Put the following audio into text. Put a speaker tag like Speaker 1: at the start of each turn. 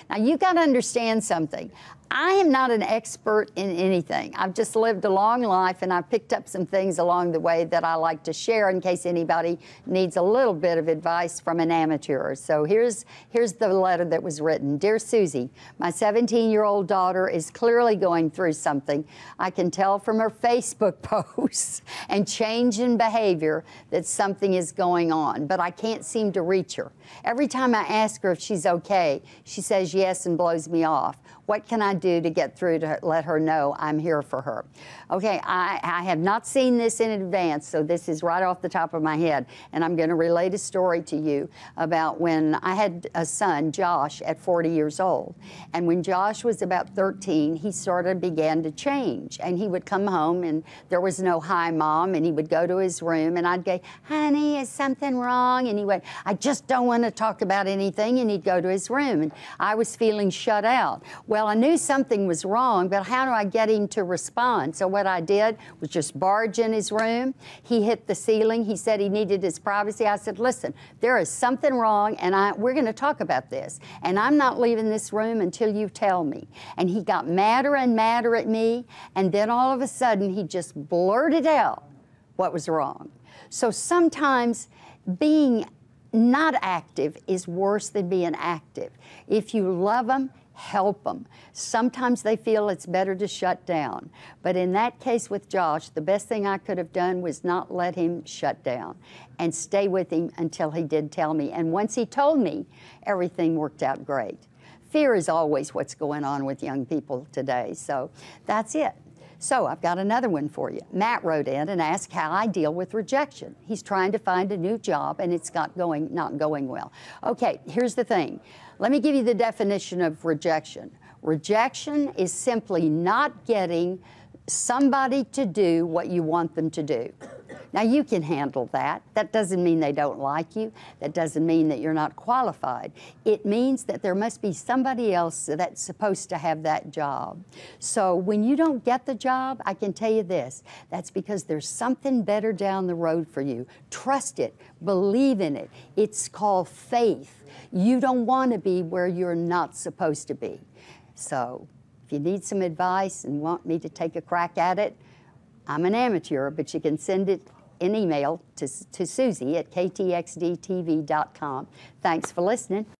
Speaker 1: Now, you got to understand something. I am not an expert in anything. I've just lived a long life, and I've picked up some things along the way that I like to share in case anybody needs a little bit of advice from an amateur. So here's the letter that was written. Dear Susie, my 17-year-old daughter is clearly going through something. I can tell from her Facebook posts and change in behavior that something is going on, but I can't seem to reach her. Every time I ask her if she's okay, she says yes and blows me off. What can I do to get through to let her know I'm here for her? Okay, I have not seen this in advance, so this is right off the top of my head, and I'm going to relate a story to you about when I had a son, Josh, at 40 years old. And when Josh was about 13, he sort of began to change, and he would come home, and there was no hi, Mom, and he would go to his room, and I'd go, honey, is something wrong? And he went, I just don't want to talk about anything, and he'd go to his room, and I was feeling shut out. Well, I knew something was wrong, but how do I get him to respond? So what I did was just barge in his room. He hit the ceiling. He said he needed his privacy. I said, listen, there is something wrong, and we're going to talk about this, and I'm not leaving this room until you tell me. And he got madder and madder at me, and then all of a sudden he just blurted out what was wrong. So sometimes being not active is worse than being active. If you love them, help them. Sometimes they feel it's better to shut down. But in that case with Josh, the best thing I could have done was not let him shut down and stay with him until he did tell me. And once he told me, everything worked out great. Fear is always what's going on with young people today. So that's it. So I've got another one for you. Matt wrote in and asked how I deal with rejection. He's trying to find a new job, and it's not going well. Okay, here's the thing. Let me give you the definition of rejection. Rejection is simply not getting somebody to do what you want them to do. Now, you can handle that. That doesn't mean they don't like you. That doesn't mean that you're not qualified. It means that there must be somebody else that's supposed to have that job. So when you don't get the job, I can tell you this, that's because there's something better down the road for you. Trust it. Believe in it. It's called faith. You don't want to be where you're not supposed to be. So if you need some advice and want me to take a crack at it, I'm an amateur, but you can send it an email to Suzie at KTXD-TV.com. Thanks for listening.